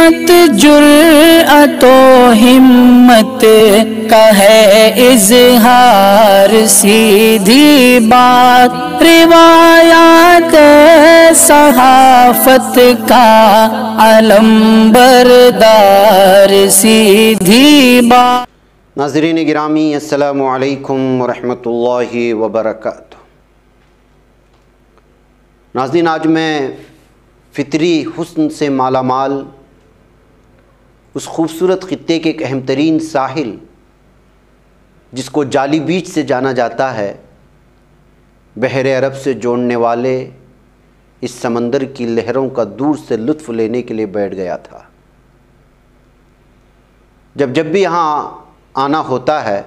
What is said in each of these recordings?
عظمت جرأت و ہمت کا ہے اظہار، سیدھی بات روایات صحافت کا علم بردار، سیدھی بات۔ ناظرین گرامی، السلام علیکم ورحمۃ اللہ وبرکاتہ۔ ناظرین، آج میں فطری حسن سے مالا مال اس خوبصورت خطے کے ایک اہم ترین ساحل جس کو جالی بیچ سے جانا جاتا ہے، بحر عرب سے جوڑنے والے اس سمندر کی لہروں کا دور سے لطف لینے کے لیے بیٹھ گیا تھا۔ جب بھی یہاں آنا ہوتا ہے،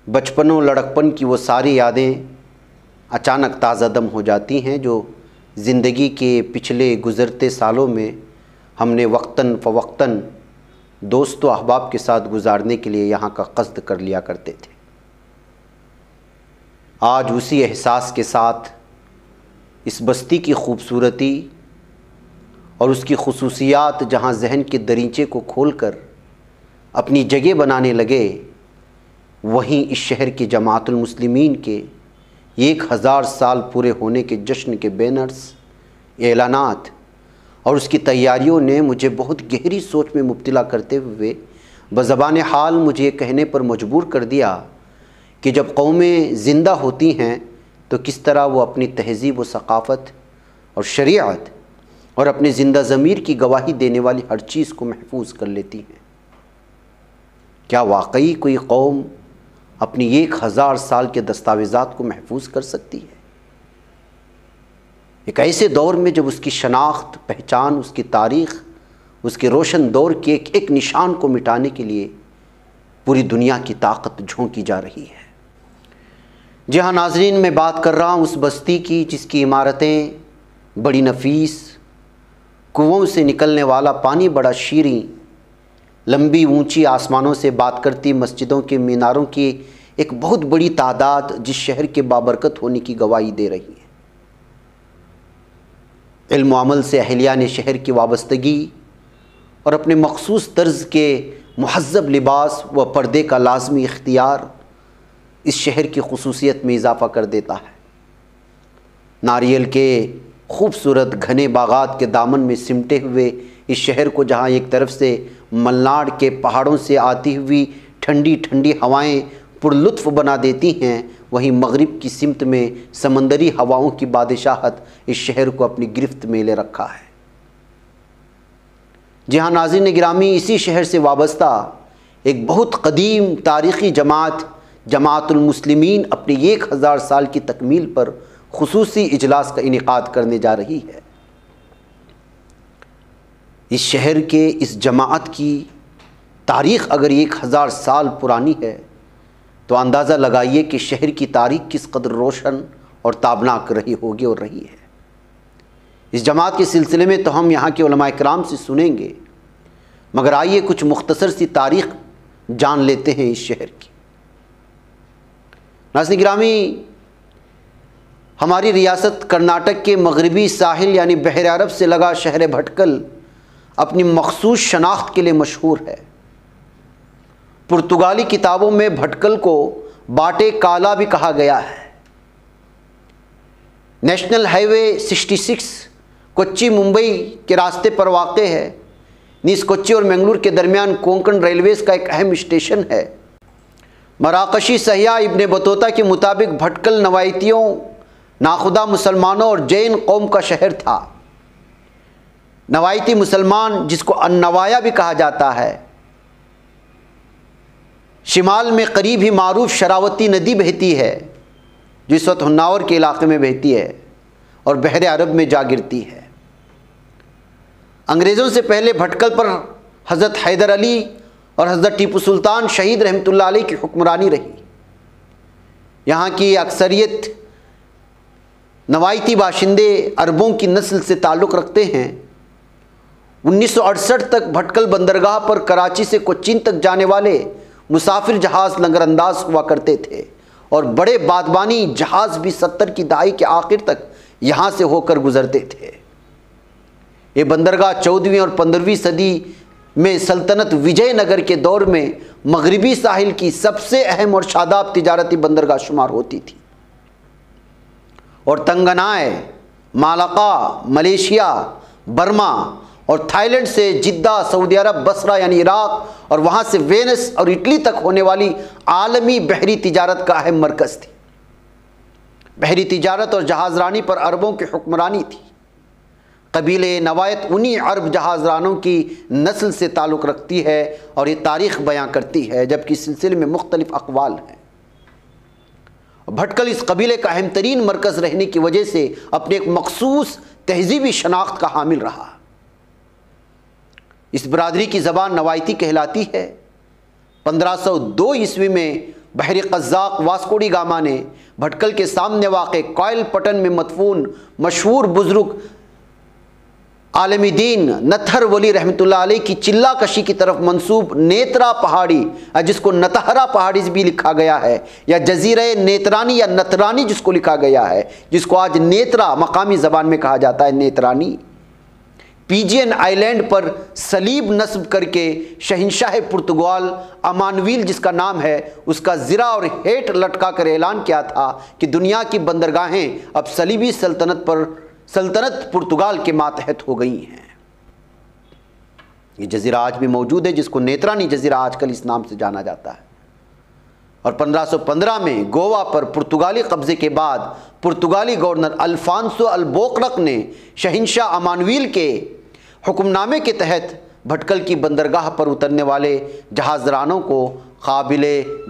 بچپن و لڑکپن کی وہ ساری یادیں اچانک تازہ دم ہو جاتی ہیں جو زندگی کے پچھلے گزرتے سالوں میں ہم نے وقتاً فوقتاً دوست و احباب کے ساتھ گزارنے کے لیے یہاں کا قصد کر لیا کرتے تھے۔ آج اسی احساس کے ساتھ اس بستی کی خوبصورتی اور اس کی خصوصیات جہاں ذہن کے دریچے کو کھول کر اپنی جگہ بنانے لگے، وہیں اس شہر کی جماعت المسلمین کے 1000 سال پورے ہونے کے جشن کے بینرز، اعلانات اور اس کی تیاریوں نے مجھے بہت گہری سوچ میں مبتلا کرتے ہوئے بزبان حال مجھے یہ کہنے پر مجبور کر دیا کہ جب قومیں زندہ ہوتی ہیں تو کس طرح وہ اپنی تہذیب و ثقافت اور شریعت اور اپنے زندہ ضمیر کی گواہی دینے والی ہر چیز کو محفوظ کر لیتی ہیں۔ کیا واقعی کوئی قوم اپنی 1000 سال کے دستاویزات کو محفوظ کر سکتی ہے؟ ایک ایسے دور میں جب اس کی شناخت، پہچان، اس کی تاریخ، اس کے روشن دور کے ایک نشان کو مٹانے کے لیے پوری دنیا کی طاقت جھونکی جا رہی ہے۔ جی ہاں ناظرین، میں بات کر رہا ہوں اس بستی کی جس کی عمارتیں بڑی نفیس، کنوؤں سے نکلنے والا پانی بڑا شیریں، لمبی اونچی آسمانوں سے بات کرتی مسجدوں کے میناروں کی ایک بہت بڑی تعداد جس شہر کے بابرکت ہونے کی گواہی دے رہی ہے۔ علم و عمل سے اہلیان شہر کی وابستگی اور اپنے مخصوص طرز کے مہذب لباس و پردے کا لازمی اختیار اس شہر کی خصوصیت میں اضافہ کر دیتا ہے۔ ناریل کے خوبصورت گھنے باغات کے دامن میں سمٹے ہوئے اس شہر کو جہاں ایک طرف سے ملناڈ کے پہاڑوں سے آتی ہوئی ٹھنڈی ٹھنڈی ہوائیں پر لطف بنا دیتی ہیں، وہیں مغرب کی سمت میں سمندری ہواؤں کی بادشاہت اس شہر کو اپنی گرفت میں لے رکھا ہے۔ جی ہاں ناظرین گرامی، اسی شہر سے وابستہ ایک بہت قدیم تاریخی جماعت المسلمین اپنی 1000 سال کی تکمیل پر خصوصی اجلاس کا انعقاد کرنے جا رہی ہے۔ اس شہر کے اس جماعت کی تاریخ اگر 1000 سال پرانی ہے تو اندازہ لگائیے کہ شہر کی تاریخ کس قدر روشن اور تابناک رہی ہوگی اور رہی ہے۔ اس جماعت کے سلسلے میں تو ہم یہاں کے علماء کرام سے سنیں گے، مگر آئیے کچھ مختصر سی تاریخ جان لیتے ہیں اس شہر کی۔ ناظرین گرامی، ہماری ریاست کرناٹک کے مغربی ساحل یعنی بحر عرب سے لگا شہر بھٹکل اپنی مخصوص شناخت کے لیے مشہور ہے۔ پرتگالی کتابوں میں بھٹکل کو باٹے کالا بھی کہا گیا ہے۔ نیشنل ہائی وے 66 کوچی ممبئی کے راستے پر واقع ہے۔ نیز کوچی اور منگلور کے درمیان کونکن ریلویز کا ایک اہم اسٹیشن ہے۔ مراکشی سیاح ابن بطوطہ کے مطابق بھٹکل نوائتیوں، ناخدا مسلمانوں اور جین قوم کا شہر تھا۔ نوائتی مسلمان، جس کو النوایا بھی کہا جاتا ہے، شمال میں قریب ہی معروف شراوتی ندی بہتی ہے جو اس وقت ہناور کے علاقے میں بہتی ہے اور بحر عرب میں جا گرتی ہے۔ انگریزوں سے پہلے بھٹکل پر حضرت حیدر علی اور حضرت ٹیپو سلطان شہید رحمۃ اللہ علیہ کی حکمرانی رہی۔ یہاں کی اکثریت نوائتی باشندے عربوں کی نسل سے تعلق رکھتے ہیں۔ 1968 تک بھٹکل بندرگاہ پر کراچی سے کوچین تک جانے والے مسافر جہاز لنگر انداز ہوا کرتے تھے اور بڑے بادبانی جہاز بھی 70 کی دہائی کے آخر تک یہاں سے ہو کر گزرتے تھے۔ یہ بندرگاہ 14ویں اور 15ویں صدی میں سلطنت وجے نگر کے دور میں مغربی ساحل کی سب سے اہم اور شاداب تجارتی بندرگاہ شمار ہوتی تھی، اور تنگانائے، مالاقا، ملیشیا، برما اور تھائی لینڈ سے جدہ، سعودی عرب، بصرہ یعنی عراق، اور وہاں سے وینس اور اٹلی تک ہونے والی عالمی بحری تجارت کا اہم مرکز تھی۔ بحری تجارت اور جہاز رانی پر عربوں کی حکمرانی تھی۔ قبیلہ نوایت انہی عرب جہاز رانوں کی نسل سے تعلق رکھتی ہے اور یہ تاریخ بیان کرتی ہے، جبکہ اس سلسلے میں مختلف اقوال ہیں۔ بھٹکل اس قبیلے کا اہم ترین مرکز رہنے کی وجہ سے اپنے ایک مخصوص تہذیبی شناخت کا حامل رہا۔ اس برادری کی زبان نوایتی کہلاتی ہے۔ 1502 عیسوی میں بحری قزاق واسکو ڈی گاما نے بھٹکل کے سامنے واقع کوئل پٹن میں مدفون مشہور بزرگ عالم دین نتھر ولی رحمۃ اللہ علیہ کی چلا کشی کی طرف منسوب نیترا پہاڑی، جس کو نتہرا پہاڑی بھی لکھا گیا ہے، یا جزیرہ نیترانی یا نترانی جس کو لکھا گیا ہے، جس کو آج نیترا مقامی زبان میں کہا جاتا ہے، نیترانی، پیجین آئی لینڈ پر صلیب نصب کر کے شہنشاہ پرتگال امانویل جس کا نام ہے، اس کا زرہ اور ہیٹ لٹکا کر اعلان کیا تھا کہ دنیا کی بندرگاہیں اب صلیبی سلطنت پرتگال کے ماتحت ہو گئی ہیں۔ یہ جزیرہ آج بھی موجود ہے، جس کو نیترانی جزیرہ آج کل اس نام سے جانا جاتا ہے۔ اور 1515 میں گوا پر پرتگالی قبضے کے بعد پرتگالی گورنر الفانسو البوقرق نے شہنشاہ امانویل کے حکم نامے کے تحت بھٹکل کی بندرگاہ پر اترنے والے جہاز رانوں کو قابل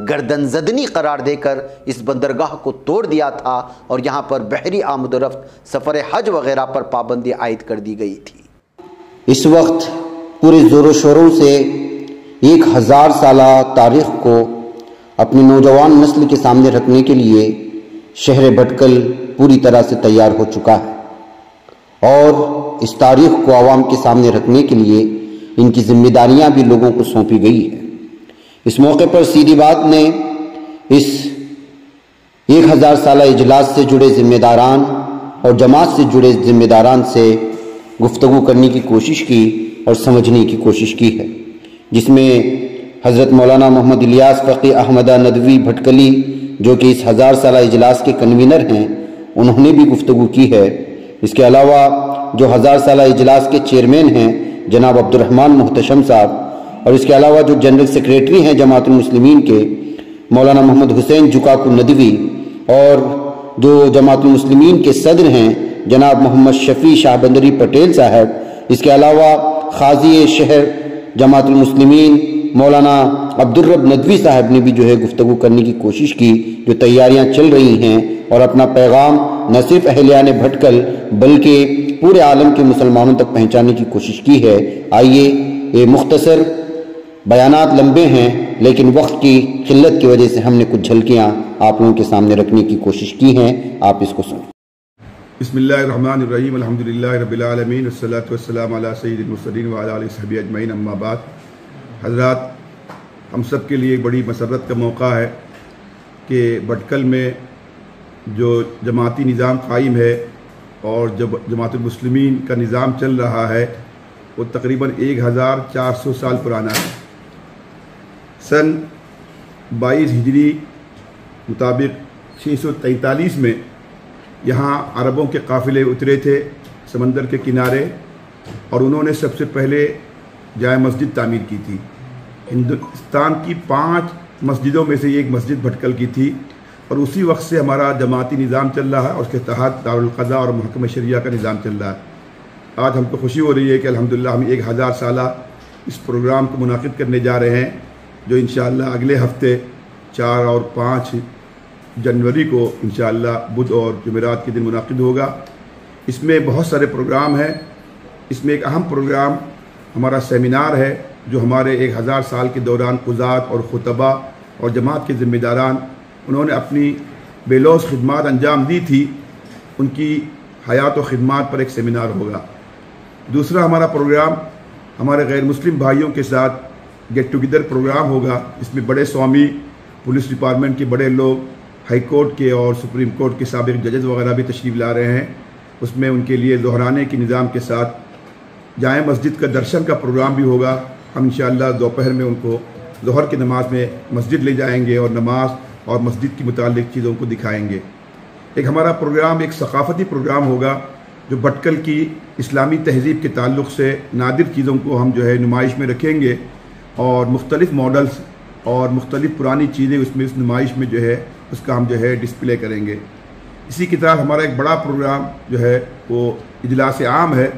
گردن زدنی قرار دے کر اس بندرگاہ کو توڑ دیا تھا، اور یہاں پر بحری آمد و رفت، سفر حج وغیرہ پر پابندی عائد کر دی گئی تھی۔ اس وقت پورے زور و شوروں سے 1000 سالہ تاریخ کو اپنی نوجوان نسل کے سامنے رکھنے کے لیے شہر بھٹکل پوری طرح سے تیار ہو چکا ہے، اور اس تاریخ کو عوام کے سامنے رکھنے کے لیے ان کی ذمہ داریاں بھی لوگوں کو سونپی گئی ہے۔ اس موقع پر سیدھی بات نے اس 1000 سالہ اجلاس سے جڑے ذمہ داران اور جماعت سے جڑے ذمہ داران سے گفتگو کرنے کی کوشش کی اور سمجھنے کی کوشش کی ہے، جس میں حضرت مولانا محمد الیاس فقی احمدہ ندوی بھٹکلی جو کہ اس 1000 سالہ اجلاس کے کنوینر ہیں، انہوں نے بھی گفتگو کی ہے۔ اس کے علاوہ جو 1000 سالہ اجلاس کے چیئرمین ہیں جناب عبد الرحمن محتشم صاحب، اور اس کے علاوہ جو جنرل سیکریٹری ہیں جماعت المسلمین کے مولانا محمد حسین جکاکو ندوی، اور جو جماعت المسلمین کے صدر ہیں جناب محمد شفیع شاہ بندری پٹیل صاحب، اس کے علاوہ قاضی شہر جماعت المسلمین مولانا عبدالرب ندوی صاحب نے بھی جو ہے گفتگو کرنے کی کوشش کی، جو تیاریاں چل رہی ہیں، اور اپنا پیغام نہ صرف اہلیان بھٹکل بلکہ پورے عالم کے مسلمانوں تک پہنچانے کی کوشش کی ہے۔ آئیے، یہ مختصر بیانات لمبے ہیں، لیکن وقت کی قلت کی وجہ سے ہم نے کچھ جھلکیاں آپ لوگوں کے سامنے رکھنے کی کوشش کی ہیں، آپ اس کو سنیں۔ بسم اللہ الرحمن الرحیم، الحمدللہ رب العالمین، والصلاة والسلام علی سید المرسلین وعلی آلہ وصحبہ اجمعین، اما بعد۔ حضرات، ہم سب کے لیے بڑی مسرت کا موقع ہے کہ بھٹکل میں جو جماعتی نظام قائم ہے اور جب جماعت المسلمین کا نظام چل رہا ہے وہ تقریباً 1400 سال پرانا ہے۔ سن 22 ہجری مطابق 643 میں یہاں عربوں کے قافلے اترے تھے سمندر کے کنارے، اور انہوں نے سب سے پہلے جامع مسجد تعمیر کی تھی۔ ہندوستان کی 5 مسجدوں میں سے یہ ایک مسجد بھٹکل کی تھی، اور اسی وقت سے ہمارا جماعتی نظام چل رہا ہے، اور اس کے تحت دارالقضاء اور محکمہ شریعہ کا نظام چل رہا ہے۔ آج ہم کو خوشی ہو رہی ہے کہ الحمدللہ ہم 1000 سالہ اس پروگرام کو منعقد کرنے جا رہے ہیں، جو انشاءاللہ اگلے ہفتے 4 اور 5 جنوری کو انشاءاللہ بدھ اور جمعرات کے دن منعقد ہوگا۔ اس میں بہت سارے پروگرام ہیں۔ اس میں ایک اہم پروگرام ہمارا سیمینار ہے، جو ہمارے 1000 سال کے دوران قضات اور خطبہ اور جماعت کے ذمہ داران انہوں نے اپنی بے لوث خدمات انجام دی تھی، ان کی حیات و خدمات پر ایک سیمینار ہوگا۔ دوسرا ہمارا پروگرام ہمارے غیر مسلم بھائیوں کے ساتھ گیٹ ٹوگیدر پروگرام ہوگا۔ اس میں بڑے سوامی، پولیس ڈپارٹمنٹ کے بڑے لوگ، ہائی کورٹ کے اور سپریم کورٹ کے سابق ججز وغیرہ بھی تشریف لا رہے ہیں۔ اس میں ان کے لیے دہرانے کے نظام کے ساتھ جامع مسجد کا درشن کا پروگرام بھی ہوگا. ہم انشاءاللہ دوپہر میں ان کو ظہر کی نماز میں مسجد لے جائیں گے اور نماز اور مسجد کی متعلق چیزوں کو دکھائیں گے. ایک ہمارا پروگرام ایک ثقافتی پروگرام ہوگا جو بھٹکل کی اسلامی تہذیب کے تعلق سے نادر چیزوں کو ہم نمائش میں رکھیں گے اور مختلف ماڈلز اور مختلف پرانی چیزیں اس نمائش میں اس کا ہم ڈسپلے کریں گے. اسی کی طرح ہمارا ایک بڑا پروگرام وہ اجلاس عام ہے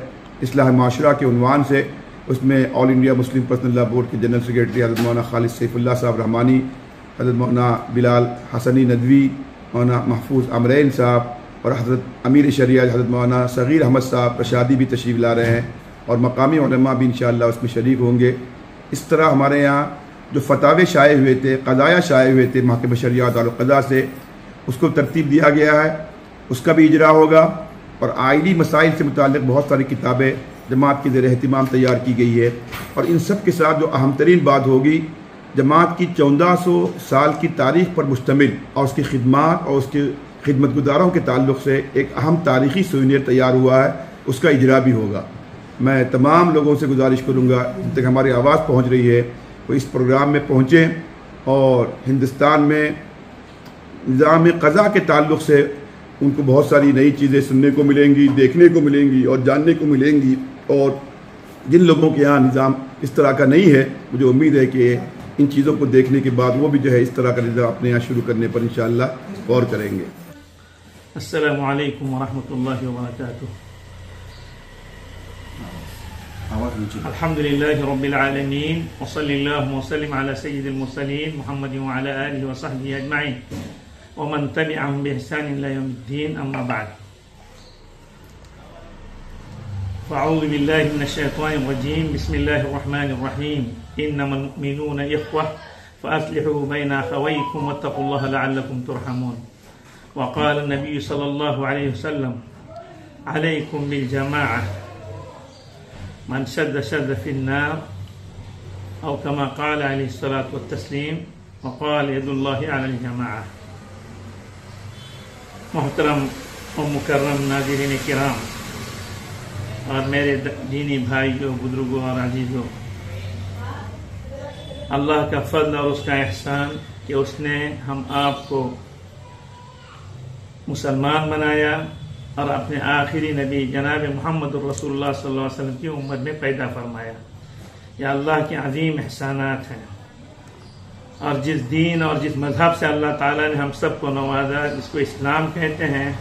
اصلاح معاشرہ کے عنوان سے. اس میں آل انڈیا مسلم پرسنل لا بورڈ کے جنرل سیکریٹری حضرت مولانا خالد سیف اللہ صاحب رحمانی، حضرت مولانا بلال حسنی ندوی، مولانا محفوظ امرین صاحب اور حضرت امیر شریعہ حضرت مولانا صغیر احمد صاحب رشادی بھی تشریف لا رہے ہیں اور مقامی علماء بھی انشاءاللہ اس میں شریک ہوں گے. اس طرح ہمارے یہاں جو فتاوے شائع ہوئے تھے، قضایا شائع ہوئے تھے محکمہ شریعت اور قضاء سے، اس کو ترتیب دیا گیا ہے، اس کا بھی اجرا ہوگا. اور آئلی مسائل سے متعلق بہت ساری کتابیں جماعت کے زیر اہتمام تیار کی گئی ہے. اور ان سب کے ساتھ جو اہم ترین بات ہوگی، جماعت کی 1400 سال کی تاریخ پر مشتمل اور اس کی خدمات اور اس کے خدمت گزاروں کے تعلق سے ایک اہم تاریخی سوینئر تیار ہوا ہے، اس کا اجرا بھی ہوگا. میں تمام لوگوں سے گزارش کروں گا جن تک ہماری آواز پہنچ رہی ہے وہ اس پروگرام میں پہنچیں اور ہندوستان میں نظام قضا کے تعلق سے ان کو بہت ساری نئی چیزیں سننے کو ملیں گی، دیکھنے کو ملیں گی اور جاننے کو ملیں گی. اور جن لوگوں کے یہاں نظام اس طرح کا نہیں ہے، مجھے امید ہے کہ ان چیزوں کو دیکھنے کے بعد وہ بھی اس طرح کا نظام اپنے یہاں شروع کرنے پر انشاءاللہ غور کریں گے. السلام علیکم ورحمۃ اللہ وبرکاتہ. الحمد للہ رب العالمین وصلی اللہ وسلم علی سید المرسلین محمد وعلی آلہ وصحبہ اجمعین ومن تبعهم بإحسان إلى يوم الدين. أما بعد، فأعوذ بالله من الشيطان الرجيم. بسم الله الرحمن الرحيم. إنما المؤمنون إخوة فأصلحوا بين أخويكم واتقوا الله لعلكم ترحمون. وقال النبي صلى الله عليه وسلم: عليكم بالجماعة، من شد شد في النار، أو كما قال عليه الصلاة والتسليم. وقال: يد الله على الجماعة. محترم و مکرم ناظرین کرام اور میرے دینی بھائیوں، بزرگوں اور عزیزوں، اللہ کا فضل اور اس کا احسان کہ اس نے ہم آپ کو مسلمان بنایا اور اپنے آخری نبی جناب محمد الرسول اللہ صلی اللہ علیہ وسلم کی امت میں پیدا فرمایا. یہ اللہ کے عظیم احسانات ہیں. اور جس دین اور جس مذہب سے اللہ تعالیٰ نے ہم سب کو نوازا، جس کو اسلام کہتے ہیں،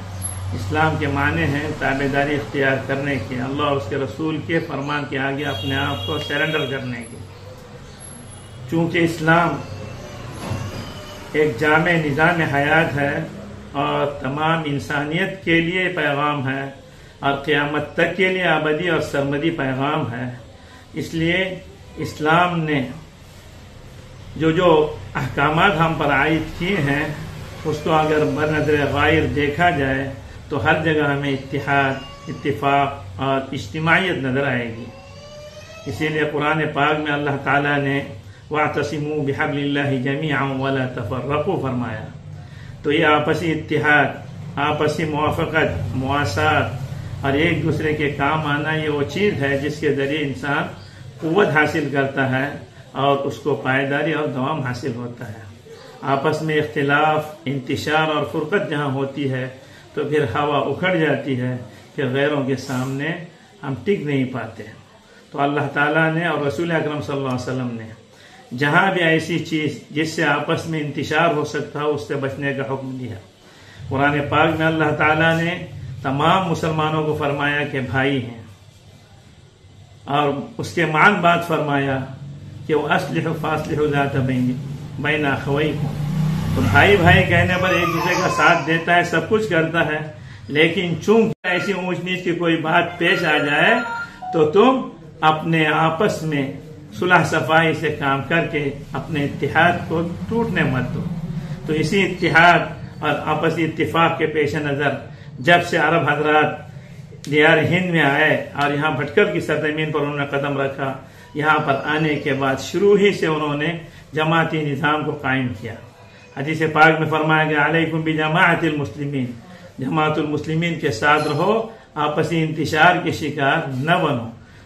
اسلام کے معنی ہیں تابعداری اختیار کرنے کے، اللہ اور اس کے رسول کے فرمان کے آگے اپنے آپ کو سرنڈر کرنے کے. چونکہ اسلام ایک جامع نظام حیات ہے اور تمام انسانیت کے لیے پیغام ہے اور قیامت تک کے لیے ابدی اور سرمدی پیغام ہے. اس لیے اسلام نے جو احکامات ہم پر عائد کیے ہیں، اس کو اگر بنظر غائر دیکھا جائے تو ہر جگہ ہمیں اتحاد، اتفاق اور اجتماعیت نظر آئے گی. اسی لیے قرآن پاک میں اللہ تعالیٰ نے وَاعْتَصِمُوا بِحَبْلِ اللَّهِ جَمِيعًا وَلَا تَفَرَّقُوا فرمایا. تو یہ آپسی اتحاد، آپسی موافقت، مواسات اور ایک دوسرے کے کام آنا، یہ وہ چیز ہے جس کے ذریعے انسان قوت حاصل کرتا ہے اور اس کو پائیداری اور دوام حاصل ہوتا ہے. آپس میں اختلاف، انتشار اور فرقت جہاں ہوتی ہے تو پھر ہوا اکھڑ جاتی ہے، پھر غیروں کے سامنے ہم ٹک نہیں پاتے. تو اللہ تعالیٰ نے اور رسول اکرم صلی اللہ علیہ وسلم نے جہاں بھی ایسی چیز جس سے آپس میں انتشار ہو سکتا ہو اس سے بچنے کا حکم دیا. قرآن پاک میں اللہ تعالیٰ نے تمام مسلمانوں کو فرمایا کہ بھائی ہیں، اور اس کے معاً بات فرمایا کہ وہ اصلحوا فاصلحوا ذات بین اخویکم. تو بھائی بھائی کہنے پر ایک دوسرے کا ساتھ دیتا ہے، سب کچھ کرتا ہے، لیکن چونکہ ایسی اونچ نیچ کی کوئی بات پیش آ جائے تو تم اپنے آپس میں صلح صفائی سے کام کر کے اپنے اتحاد کو ٹوٹنے مت دو. تو اسی اتحاد اور آپسی اتفاق کے پیش نظر جب سے عرب حضرات دیار ہند میں آئے اور یہاں بھٹکل کی سرزمین پر انہوں نے قدم رکھا، یہاں پر آنے کے بعد شروع ہی سے انہوں نے جماعتی نظام کو قائم کیا. حدیث پاک میں فرمایا گیا علیکم بجماعت المسلمین، جماعت المسلمین کے ساتھ رہو، آپسی انتشار کے شکار نہ بنو.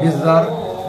20,000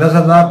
10,000,